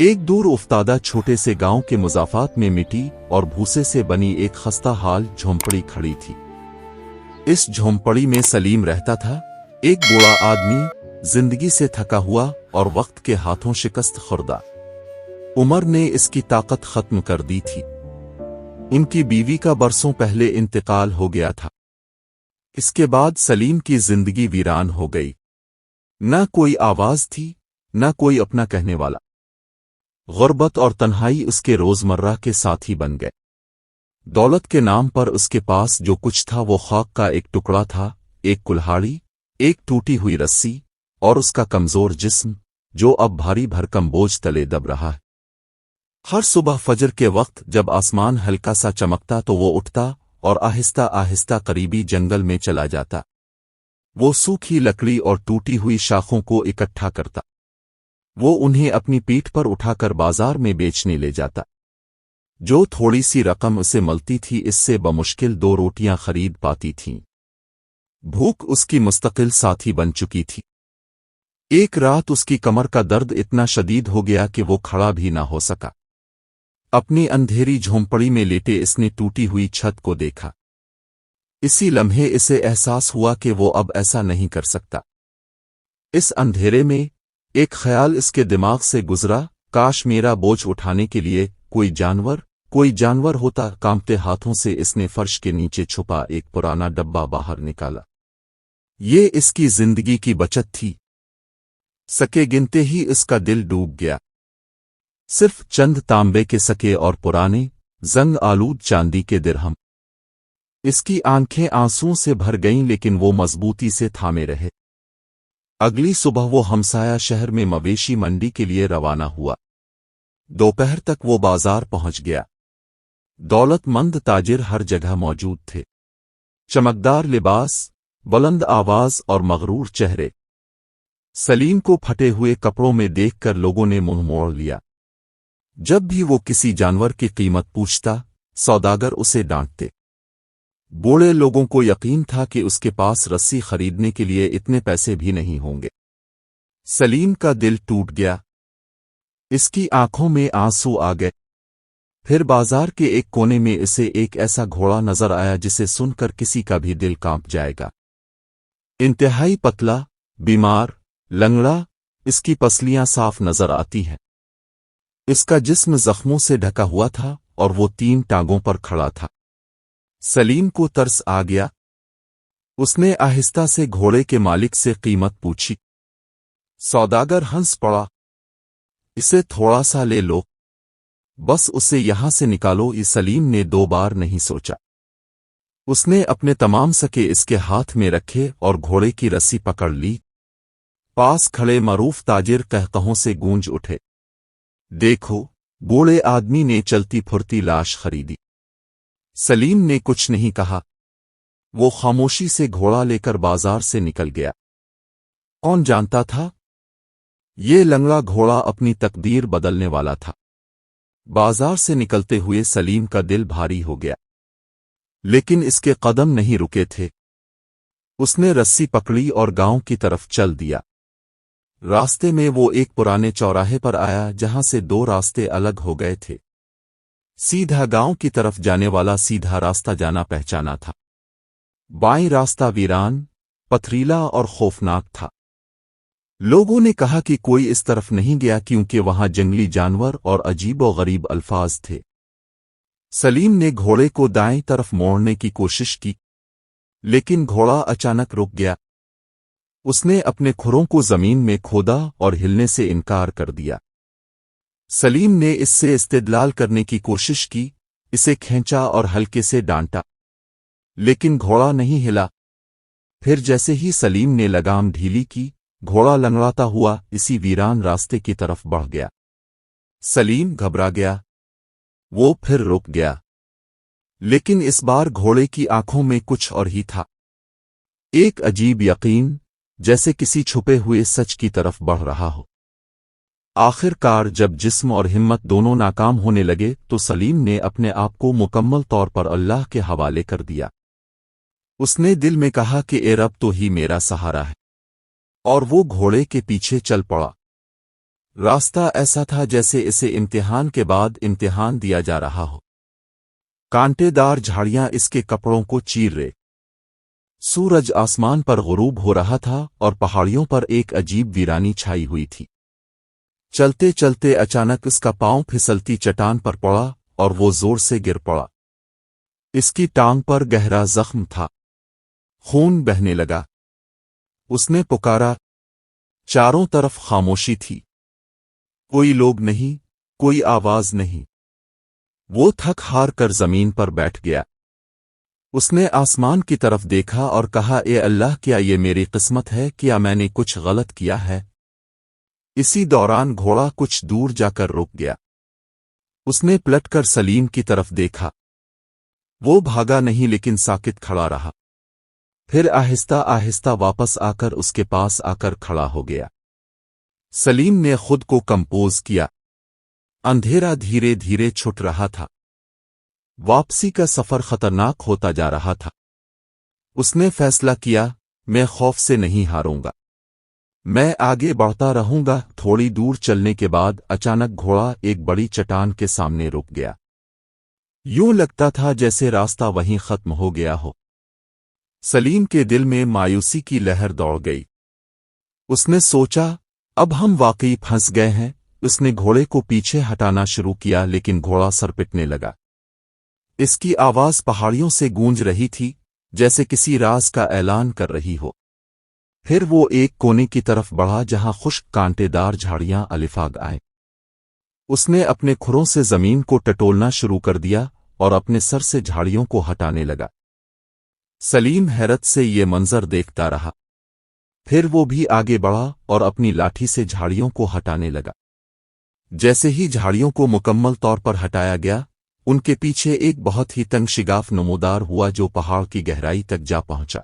ایک دور افتادہ چھوٹے سے گاؤں کے مضافات میں مٹی اور بھوسے سے بنی ایک خستہ حال جھونپڑی کھڑی تھی۔ اس جھونپڑی میں سلیم رہتا تھا، ایک بوڑھا آدمی، زندگی سے تھکا ہوا اور وقت کے ہاتھوں شکست خوردہ۔ عمر نے اس کی طاقت ختم کر دی تھی۔ ان کی بیوی کا برسوں پہلے انتقال ہو گیا تھا۔ اس کے بعد سلیم کی زندگی ویران ہو گئی۔ نہ کوئی آواز تھی، نہ کوئی اپنا کہنے والا۔ غربت اور تنہائی اس کے روزمرہ کے ساتھی بن گئے۔ دولت کے نام پر اس کے پاس جو کچھ تھا وہ خاک کا ایک ٹکڑا تھا، ایک کلہاڑی، ایک ٹوٹی ہوئی رسی، اور اس کا کمزور جسم جو اب بھاری بھرکم بوجھ تلے دب رہا ہے۔ ہر صبح فجر کے وقت جب آسمان ہلکا سا چمکتا تو وہ اٹھتا اور آہستہ آہستہ قریبی جنگل میں چلا جاتا۔ وہ سوکھی لکڑی اور ٹوٹی ہوئی شاخوں کو اکٹھا کرتا۔ وہ انہیں اپنی پیٹھ پر اٹھا کر بازار میں بیچنے لے جاتا۔ جو تھوڑی سی رقم اسے ملتی تھی اس سے بمشکل 2 روٹیاں خرید پاتی تھیں۔ بھوک اس کی مستقل ساتھی بن چکی تھی۔ ایک رات اس کی کمر کا درد اتنا شدید ہو گیا کہ وہ کھڑا بھی نہ ہو سکا۔ اپنی اندھیری جھونپڑی میں لیٹے اس نے ٹوٹی ہوئی چھت کو دیکھا۔ اسی لمحے اسے احساس ہوا کہ وہ اب ایسا نہیں کر سکتا۔ اس اندھیرے میں ایک خیال اس کے دماغ سے گزرا، کاش میرا بوجھ اٹھانے کے لیے کوئی جانور ہوتا۔ کانپتے ہاتھوں سے اس نے فرش کے نیچے چھپا ایک پرانا ڈبہ باہر نکالا۔ یہ اس کی زندگی کی بچت تھی۔ سکے گنتے ہی اس کا دل ڈوب گیا۔ صرف چند تانبے کے سکے اور پرانے زنگ آلود چاندی کے درہم۔ اس کی آنکھیں آنسوں سے بھر گئیں لیکن وہ مضبوطی سے تھامے رہے۔ اگلی صبح وہ ہمسایہ شہر میں مویشی منڈی کے لیے روانہ ہوا۔ دوپہر تک وہ بازار پہنچ گیا۔ دولت مند تاجر ہر جگہ موجود تھے۔ چمکدار لباس، بلند آواز اور مغرور چہرے۔ سلیم کو پھٹے ہوئے کپڑوں میں دیکھ کر لوگوں نے منہ موڑ لیا۔ جب بھی وہ کسی جانور کی قیمت پوچھتا، سوداگر اسے ڈانٹتے۔ بوڑھے لوگوں کو یقین تھا کہ اس کے پاس رسی خریدنے کے لیے اتنے پیسے بھی نہیں ہوں گے۔ سلیم کا دل ٹوٹ گیا۔ اس کی آنکھوں میں آنسو آ گئے۔ پھر بازار کے ایک کونے میں اسے ایک ایسا گھوڑا نظر آیا جسے سن کر کسی کا بھی دل کانپ جائے گا۔ انتہائی پتلا، بیمار، لنگڑا، اس کی پسلیاں صاف نظر آتی ہیں۔ اس کا جسم زخموں سے ڈھکا ہوا تھا اور وہ 3 ٹانگوں پر کھڑا تھا۔ سلیم کو ترس آ گیا۔ اس نے آہستہ سے گھوڑے کے مالک سے قیمت پوچھی۔ سوداگر ہنس پڑا۔ اسے تھوڑا سا لے لو، بس اسے یہاں سے نکالو۔ یہ سلیم نے 2 بار نہیں سوچا۔ اس نے اپنے تمام سکے اس کے ہاتھ میں رکھے اور گھوڑے کی رسی پکڑ لی۔ پاس کھڑے معروف تاجر قہقہوں سے گونج اٹھے۔ دیکھو، بوڑھے آدمی نے چلتی پھرتی لاش خریدی۔ سلیم نے کچھ نہیں کہا۔ وہ خاموشی سے گھوڑا لے کر بازار سے نکل گیا۔ کون جانتا تھا؟ یہ لنگڑا گھوڑا اپنی تقدیر بدلنے والا تھا۔ بازار سے نکلتے ہوئے سلیم کا دل بھاری ہو گیا، لیکن اس کے قدم نہیں رکے تھے۔ اس نے رسی پکڑی اور گاؤں کی طرف چل دیا۔ راستے میں وہ ایک پرانے چوراہے پر آیا جہاں سے 2 راستے الگ ہو گئے تھے۔ سیدھا گاؤں کی طرف جانے والا سیدھا راستہ جانا پہچانا تھا۔ بائیں راستہ ویران، پتھریلا اور خوفناک تھا۔ لوگوں نے کہا کہ کوئی اس طرف نہیں گیا کیونکہ وہاں جنگلی جانور اور عجیب و غریب الفاظ تھے۔ سلیم نے گھوڑے کو دائیں طرف موڑنے کی کوشش کی، لیکن گھوڑا اچانک رک گیا۔ اس نے اپنے کھروں کو زمین میں کھودا اور ہلنے سے انکار کر دیا۔ سلیم نے اس سے استدلال کرنے کی کوشش کی، اسے کھینچا اور ہلکے سے ڈانٹا، لیکن گھوڑا نہیں ہلا۔ پھر جیسے ہی سلیم نے لگام ڈھیلی کی، گھوڑا لنگڑاتا ہوا اسی ویران راستے کی طرف بڑھ گیا۔ سلیم گھبرا گیا۔ وہ پھر رک گیا، لیکن اس بار گھوڑے کی آنکھوں میں کچھ اور ہی تھا، ایک عجیب یقین، جیسے کسی چھپے ہوئے سچ کی طرف بڑھ رہا ہو۔ آخر کار جب جسم اور ہمت دونوں ناکام ہونے لگے تو سلیم نے اپنے آپ کو مکمل طور پر اللہ کے حوالے کر دیا۔ اس نے دل میں کہا کہ اے رب تو ہی میرا سہارا ہے، اور وہ گھوڑے کے پیچھے چل پڑا۔ रास्ता ऐसा था जैसे इसे इम्तिहान के बाद इम्तिहान दिया जा रहा हो। कांटेदार झाड़ियां इसके कपड़ों को चीर रहे। सूरज आसमान पर गुरूब हो रहा था और पहाड़ियों पर एक अजीब वीरानी छाई हुई थी। चलते चलते अचानक उसका पांव फिसलती चट्टान पर पड़ा और वो जोर से गिर पड़ा। इसकी टांग पर गहरा जख्म था, खून बहने लगा। उसने पुकारा। चारों तरफ खामोशी थी, कोई लोग नहीं, कोई आवाज नहीं। वो थक हार कर जमीन पर बैठ गया। उसने आसमान की तरफ देखा और कहा, ए अल्लाह, क्या ये मेरी किस्मत है? क्या मैंने कुछ गलत किया है? इसी दौरान घोड़ा कुछ दूर जाकर रुक गया। उसने पलटकर सलीम की तरफ देखा। वो भागा नहीं लेकिन साकित खड़ा रहा। फिर आहिस्ता आहिस्ता वापस आकर उसके पास आकर खड़ा हो गया। सलीम ने खुद को कंपोज किया। अंधेरा धीरे धीरे छुट रहा था। वापसी का सफर खतरनाक होता जा रहा था। उसने फैसला किया, मैं खौफ से नहीं हारूंगा, मैं आगे बढ़ता रहूंगा। थोड़ी दूर चलने के बाद अचानक घोड़ा एक बड़ी चट्टान के सामने रुक गया। यूं लगता था जैसे रास्ता वहीं खत्म हो गया हो। सलीम के दिल में मायूसी की लहर दौड़ गई। उसने सोचा, अब हम वाकई फंस गए हैं। उसने घोड़े को पीछे हटाना शुरू किया लेकिन घोड़ा सर पिटने लगा। इसकी आवाज पहाड़ियों से गूंज रही थी, जैसे किसी राज का ऐलान कर रही हो। फिर वो एक कोने की तरफ बढ़ा जहां खुश्क कांटेदार झाड़ियां अलिफाग आए। उसने अपने खुरों से जमीन को टटोलना शुरू कर दिया और अपने सर से झाड़ियों को हटाने लगा। सलीम हैरत से ये मंजर देखता रहा। फिर वो भी आगे बढ़ा और अपनी लाठी से झाड़ियों को हटाने लगा। जैसे ही झाड़ियों को मुकम्मल तौर पर हटाया गया, उनके पीछे एक बहुत ही तंग शिगाफ नमूदार हुआ जो पहाड़ की गहराई तक जा पहुंचा।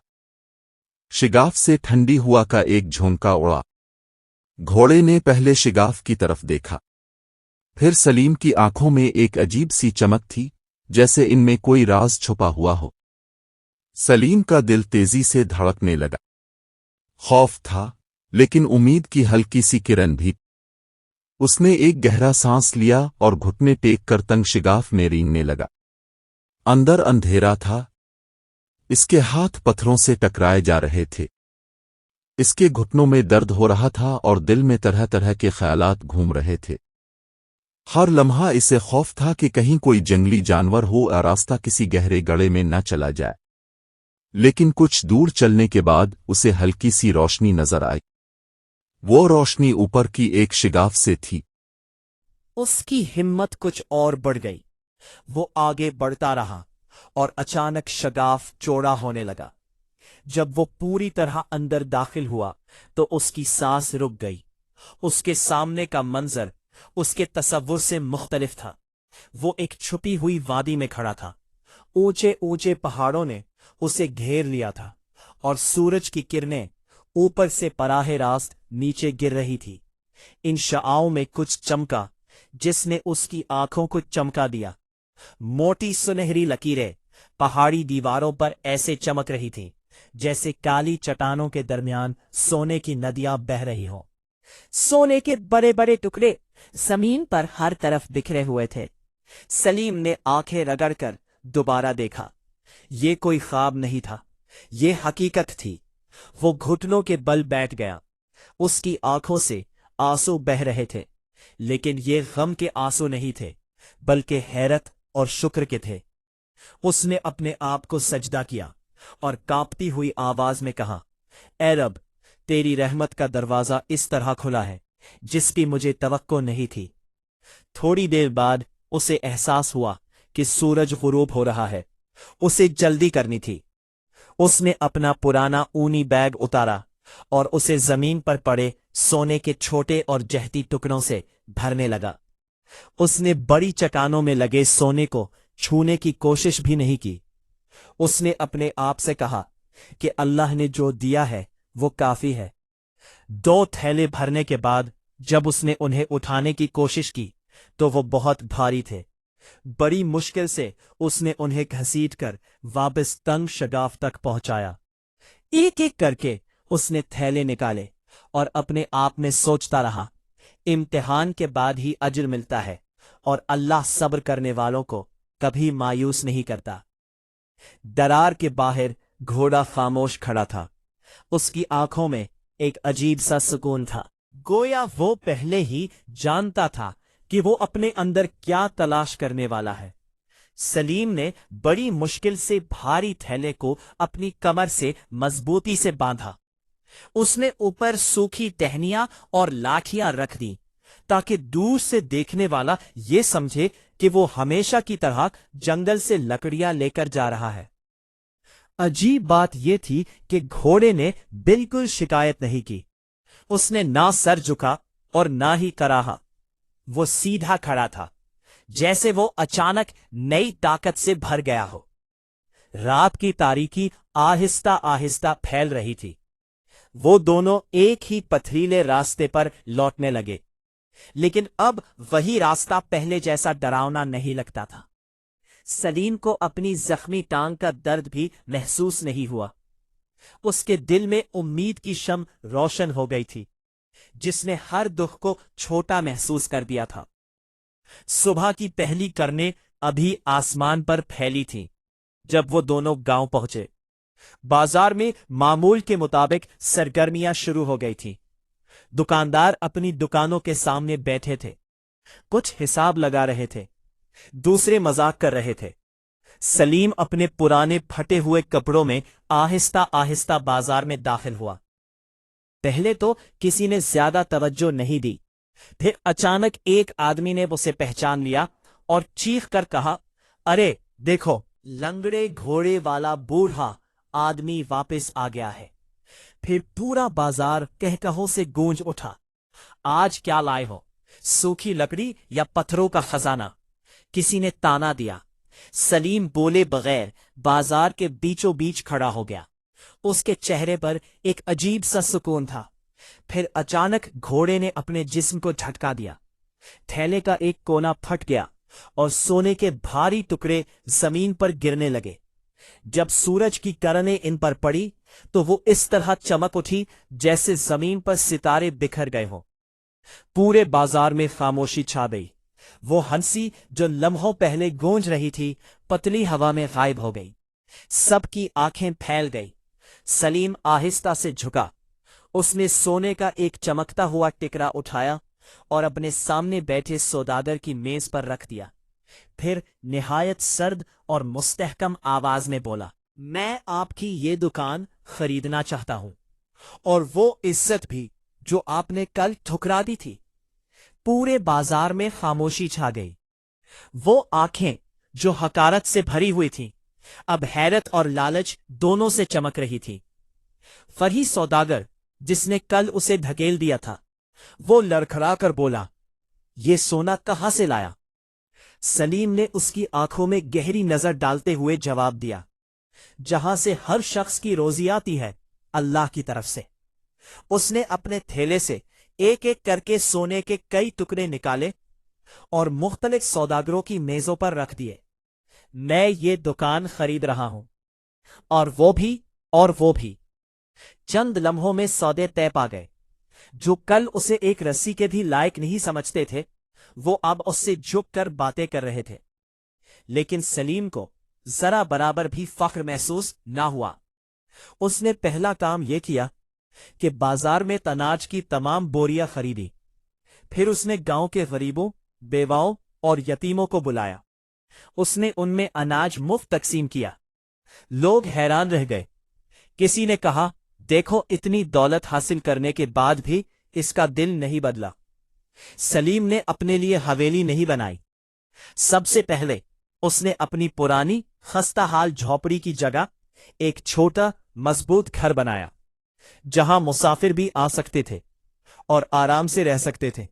शिगाफ से ठंडी हुआ का एक झोंका उड़ा। घोड़े ने पहले शिगाफ की तरफ देखा। फिर सलीम की आंखों में एक अजीब सी चमक थी, जैसे इनमें कोई राज छुपा हुआ हो। सलीम का दिल तेजी से धड़कने लगा। खौफ था, लेकिन उम्मीद की हल्की सी किरण भी। उसने एक गहरा सांस लिया और घुटने टेक कर तंग शिगाफ में रेंगने लगा। अंदर अंधेरा था। इसके हाथ पत्थरों से टकराए जा रहे थे। इसके घुटनों में दर्द हो रहा था और दिल में तरह तरह के ख्यालात घूम रहे थे। हर लम्हा इसे खौफ था कि कहीं कोई जंगली जानवर हो और रास्ता किसी गहरे गड्ढे में न चला जाए। लेकिन कुछ दूर चलने के बाद उसे हल्की सी रोशनी नजर आई। वो रोशनी ऊपर की एक शिगाफ से थी। उसकी हिम्मत कुछ और बढ़ गई। वो आगे बढ़ता रहा और अचानक शगाफ चौड़ा होने लगा। जब वो पूरी तरह अंदर दाखिल हुआ तो उसकी सांस रुक गई। उसके सामने का मंजर उसके तसव्वुर से मुख्तलिफ था। वो एक छुपी हुई वादी में खड़ा था। ऊंचे ऊंचे पहाड़ों ने उसे घेर लिया था और सूरज की किरणें ऊपर से पराहे रास्त नीचे गिर रही थी। इन शआओं में कुछ चमका जिसने उसकी आंखों को चमका दिया। मोटी सुनहरी लकीरें पहाड़ी दीवारों पर ऐसे चमक रही थीं जैसे काली चट्टानों के दरमियान सोने की नदियां बह रही हों। सोने के बड़े बड़े टुकड़े जमीन पर हर तरफ बिखरे हुए थे। सलीम ने आंखें रगड़कर दोबारा देखा। ये कोई ख्वाब नहीं था, ये हकीकत थी। वो घुटनों के बल बैठ गया। उसकी आंखों से आंसू बह रहे थे, लेकिन ये गम के आंसू नहीं थे, बल्कि हैरत और शुक्र के थे। उसने अपने आप को सजदा किया और कांपती हुई आवाज में कहा, ऐ रब, तेरी रहमत का दरवाजा इस तरह खुला है जिसकी मुझे तवक्को नहीं थी। थोड़ी देर बाद उसे एहसास हुआ कि सूरज गुरूब हो रहा है। उसे जल्दी करनी थी। उसने अपना पुराना ऊनी बैग उतारा और उसे जमीन पर पड़े सोने के छोटे और जहती टुकड़ों से भरने लगा। उसने बड़ी चट्टानों में लगे सोने को छूने की कोशिश भी नहीं की। उसने अपने आप से कहा कि अल्लाह ने जो दिया है वो काफी है। 2 थैले भरने के बाद जब उसने उन्हें उठाने की कोशिश की तो वो बहुत भारी थे। बड़ी मुश्किल से उसने उन्हें घसीटकर वापस तंग शगाफ तक पहुंचाया। एक एक करके उसने थैले निकाले और अपने आप में सोचता रहा, इम्तिहान के बाद ही अजर मिलता है और अल्लाह सब्र करने वालों को कभी मायूस नहीं करता। दरार के बाहर घोड़ा खामोश खड़ा था। उसकी आंखों में एक अजीब सा सुकून था, गोया वो पहले ही जानता था कि वो अपने अंदर क्या तलाश करने वाला है। सलीम ने बड़ी मुश्किल से भारी थैले को अपनी कमर से मजबूती से बांधा। उसने ऊपर सूखी टहनियां और लाठियां रख दी ताकि दूर से देखने वाला ये समझे कि वो हमेशा की तरह जंगल से लकड़ियां लेकर जा रहा है। अजीब बात यह थी कि घोड़े ने बिल्कुल शिकायत नहीं की। उसने ना सर झुका और ना ही कराहा। वो सीधा खड़ा था, जैसे वो अचानक नई ताकत से भर गया हो। रात की तारीकी आहिस्ता आहिस्ता फैल रही थी। वो दोनों एक ही पथरीले रास्ते पर लौटने लगे, लेकिन अब वही रास्ता पहले जैसा डरावना नहीं लगता था। सलीम को अपनी जख्मी टांग का दर्द भी महसूस नहीं हुआ। उसके दिल में उम्मीद की शम्म रोशन हो गई थी, जिसने हर दुख को छोटा महसूस कर दिया था। सुबह की पहली किरणें अभी आसमान पर फैली थीं जब वो दोनों गांव पहुंचे। बाजार में मामूल के मुताबिक सरगर्मियां शुरू हो गई थीं। दुकानदार अपनी दुकानों के सामने बैठे थे, कुछ हिसाब लगा रहे थे, दूसरे मजाक कर रहे थे। सलीम अपने पुराने फटे हुए कपड़ों में आहिस्ता आहिस्ता बाजार में दाखिल हुआ। पहले तो किसी ने ज्यादा तवज्जो नहीं दी, फिर अचानक एक आदमी ने उसे पहचान लिया और चीख कर कहा, अरे देखो, लंगड़े घोड़े वाला बूढ़ा आदमी वापस आ गया है। फिर पूरा बाजार कहकहों से गूंज उठा। आज क्या लाए हो, सूखी लकड़ी या पत्थरों का खजाना? किसी ने ताना दिया। सलीम बोले बगैर बाजार के बीचों बीच खड़ा हो गया। उसके चेहरे पर एक अजीब सा सुकून था। फिर अचानक घोड़े ने अपने जिस्म को झटका दिया। थैले का एक कोना फट गया और सोने के भारी टुकड़े जमीन पर गिरने लगे। जब सूरज की किरणें इन पर पड़ी तो वो इस तरह चमक उठी जैसे जमीन पर सितारे बिखर गए हों। पूरे बाजार में खामोशी छा गई। वो हंसी जो लम्हों पहले गूंज रही थी, पतली हवा में गायब हो गई। सबकी आंखें फैल गई। सलीम आहिस्ता से झुका। उसने सोने का एक चमकता हुआ टिकरा उठाया और अपने सामने बैठे सौदागर की मेज पर रख दिया। फिर निहायत सर्द और मुस्तहकम आवाज में बोला, मैं आपकी ये दुकान खरीदना चाहता हूं, और वो इज्जत भी जो आपने कल ठुकरा दी थी। पूरे बाजार में खामोशी छा गई। वो आंखें जो हकारत से भरी हुई थीं, अब हैरत और लालच दोनों से चमक रही थी। फरही सौदागर जिसने कल उसे धकेल दिया था, वो लड़खड़ा कर बोला, ये सोना कहां से लाया? सलीम ने उसकी आंखों में गहरी नजर डालते हुए जवाब दिया, जहां से हर शख्स की रोजी आती है, अल्लाह की तरफ से। उसने अपने थैले से एक एक करके सोने के कई टुकड़े निकाले और मुख्तलिफ सौदागरों की मेजों पर रख दिए। मैं ये दुकान खरीद रहा हूं, और वो भी, और वो भी। चंद लम्हों में सौदे तय पा गए। जो कल उसे एक रस्सी के भी लायक नहीं समझते थे, वो अब उससे झुक कर बातें कर रहे थे। लेकिन सलीम को जरा बराबर भी फख्र महसूस ना हुआ। उसने पहला काम यह किया कि बाजार में अनाज की तमाम बोरियां खरीदी। फिर उसने गांव के गरीबों, बेवाओं और यतीमों को बुलाया। उसने उनमें अनाज मुफ्त तकसीम किया। लोग हैरान रह गए। किसी ने कहा, देखो, इतनी दौलत हासिल करने के बाद भी इसका दिल नहीं बदला। सलीम ने अपने लिए हवेली नहीं बनाई। सबसे पहले उसने अपनी पुरानी खस्ताहाल झोपड़ी की जगह एक छोटा मजबूत घर बनाया, जहां मुसाफिर भी आ सकते थे और आराम से रह सकते थे।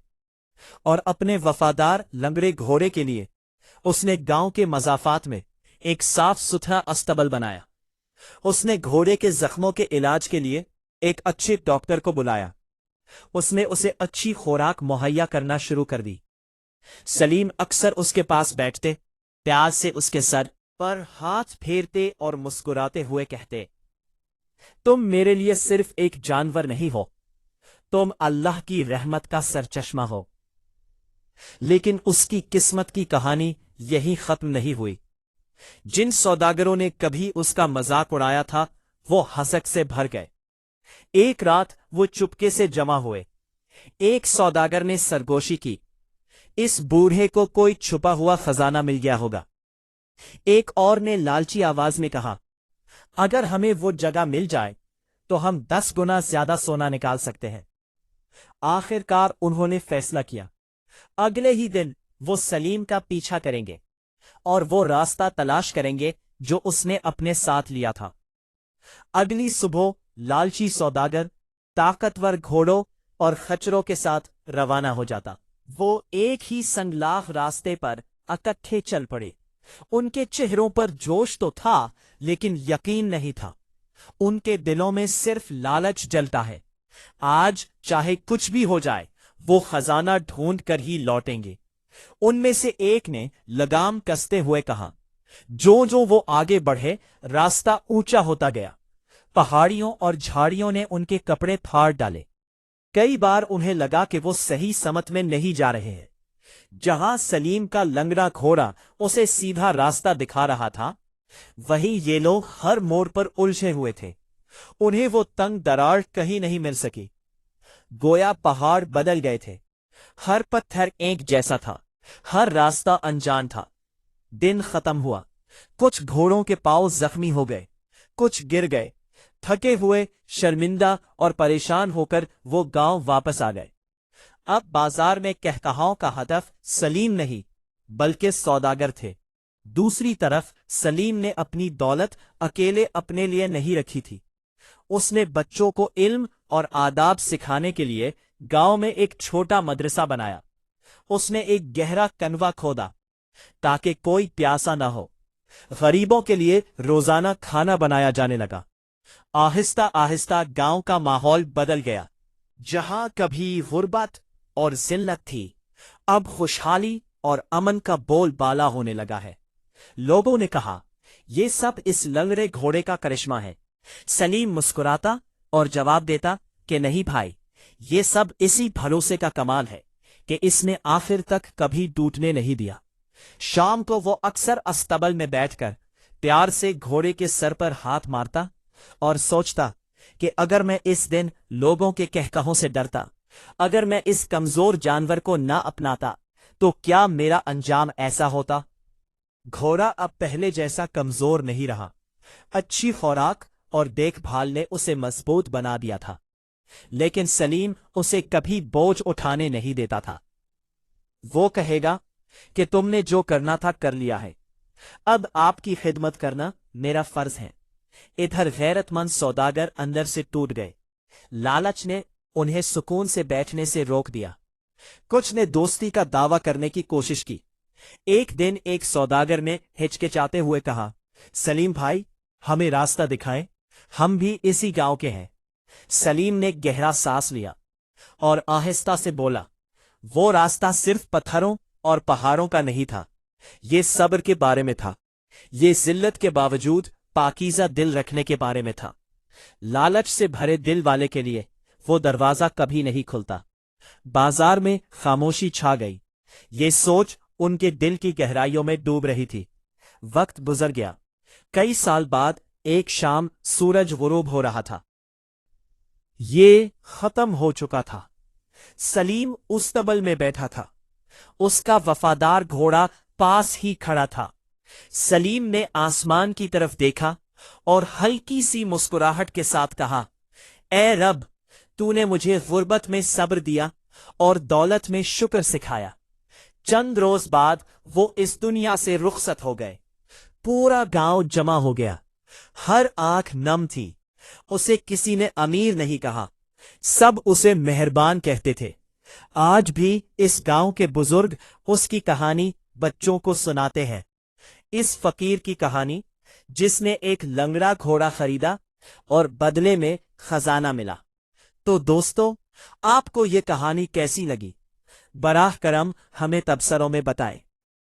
और अपने वफादार लंगड़े घोड़े के लिए उसने गांव के मजाफात में एक साफ सुथरा अस्तबल बनाया। उसने घोड़े के जख्मों के इलाज के लिए एक अच्छे डॉक्टर को बुलाया। उसने उसे अच्छी खुराक मुहैया करना शुरू कर दी। सलीम अक्सर उसके पास बैठते, प्यार से उसके सर पर हाथ फेरते और मुस्कुराते हुए कहते, तुम मेरे लिए सिर्फ एक जानवर नहीं हो, तुम अल्लाह की रहमत का सरचश्मा हो। लेकिन उसकी किस्मत की कहानी यही खत्म नहीं हुई। जिन सौदागरों ने कभी उसका मजाक उड़ाया था वो हंसक से भर गए। एक रात वो चुपके से जमा हुए। एक सौदागर ने सरगोशी की, इस बूढ़े को कोई छुपा हुआ खजाना मिल गया होगा। एक और ने लालची आवाज में कहा, अगर हमें वो जगह मिल जाए तो हम 10 गुना ज्यादा सोना निकाल सकते हैं। आखिरकार उन्होंने फैसला किया, अगले ही दिन वो सलीम का पीछा करेंगे और वो रास्ता तलाश करेंगे जो उसने अपने साथ लिया था। अगली सुबह लालची सौदागर ताकतवर घोड़ों और खच्चरों के साथ रवाना हो जाता। वो एक ही संगलाख रास्ते पर इकट्ठे चल पड़े। उनके चेहरों पर जोश तो था लेकिन यकीन नहीं था। उनके दिलों में सिर्फ लालच जलता है। आज चाहे कुछ भी हो जाए वो खजाना ढूंढ कर ही लौटेंगे। उनमें से एक ने लगाम कसते हुए कहा। जो जो वो आगे बढ़े रास्ता ऊंचा होता गया। पहाड़ियों और झाड़ियों ने उनके कपड़े फाड़ डाले। कई बार उन्हें लगा कि वो सही समत में नहीं जा रहे हैं। जहां सलीम का लंगड़ा घोड़ा उसे सीधा रास्ता दिखा रहा था वहीं ये लोग हर मोड़ पर उलझे हुए थे। उन्हें वो तंग दरार कहीं नहीं मिल सकी। गोया पहाड़ बदल गए थे। हर पत्थर एक जैसा था, हर रास्ता अनजान था। दिन खत्म हुआ। कुछ घोड़ों के पांव जख्मी हो गए, कुछ गिर गए। थके हुए, शर्मिंदा और परेशान होकर वो गांव वापस आ गए। अब बाजार में कहकहाओं का हदफ सलीम नहीं बल्कि सौदागर थे। दूसरी तरफ सलीम ने अपनी दौलत अकेले अपने लिए नहीं रखी थी। उसने बच्चों को इल्म और आदाब सिखाने के लिए गांव में एक छोटा मदरसा बनाया। उसने एक गहरा कनवा खोदा ताकि कोई प्यासा ना हो। गरीबों के लिए रोजाना खाना बनाया जाने लगा। आहिस्ता आहिस्ता गांव का माहौल बदल गया। जहां कभी गुर्बत और जिल्लत थी अब खुशहाली और अमन का बोलबाला होने लगा है। लोगों ने कहा, ये सब इस लंगड़े घोड़े का करिश्मा है। सलीम मुस्कुराता और जवाब देता कि नहीं भाई, ये सब इसी भरोसे का कमाल है कि इसने आखिर तक कभी टूटने नहीं दिया। शाम को वो अक्सर अस्तबल में बैठकर प्यार से घोड़े के सर पर हाथ मारता और सोचता कि अगर मैं इस दिन लोगों के कहकहों से डरता, अगर मैं इस कमजोर जानवर को ना अपनाता तो क्या मेरा अंजाम ऐसा होता। घोड़ा अब पहले जैसा कमजोर नहीं रहा। अच्छी खुराक और देखभाल ने उसे मजबूत बना दिया था। लेकिन सलीम उसे कभी बोझ उठाने नहीं देता था। वो कहेगा कि तुमने जो करना था कर लिया है, अब आपकी खिदमत करना मेरा फर्ज है। इधर गैरतमंद सौदागर अंदर से टूट गए। लालच ने उन्हें सुकून से बैठने से रोक दिया। कुछ ने दोस्ती का दावा करने की कोशिश की। एक दिन एक सौदागर ने हिचकिचाते हुए कहा, सलीम भाई, हमें रास्ता दिखाएं, हम भी इसी गांव के हैं। सलीम ने गहरा सांस लिया और आहिस्ता से बोला, वो रास्ता सिर्फ पत्थरों और पहाड़ों का नहीं था, ये सब्र के बारे में था। ये जिल्लत के बावजूद पाकीज़ा दिल रखने के बारे में था। लालच से भरे दिल वाले के लिए वो दरवाजा कभी नहीं खुलता। बाजार में खामोशी छा गई। ये सोच उनके दिल की गहराइयों में डूब रही थी। वक्त गुजर गया। कई साल बाद एक शाम सूरज गुरूब हो रहा था। ये खत्म हो चुका था। सलीम उस तबल में बैठा था। उसका वफादार घोड़ा पास ही खड़ा था। सलीम ने आसमान की तरफ देखा और हल्की सी मुस्कुराहट के साथ कहा, ए रब, तूने मुझे गुर्बत में सब्र दिया और दौलत में शुक्र सिखाया। चंद रोज बाद वो इस दुनिया से रुखसत हो गए। पूरा गांव जमा हो गया। हर आंख नम थी। उसे किसी ने अमीर नहीं कहा, सब उसे मेहरबान कहते थे। आज भी इस गांव के बुजुर्ग उसकी कहानी बच्चों को सुनाते हैं। इस फकीर की कहानी जिसने एक लंगड़ा घोड़ा खरीदा और बदले में खजाना मिला। तो दोस्तों, आपको ये कहानी कैसी लगी? बराह करम हमें तबसरों में बताएं।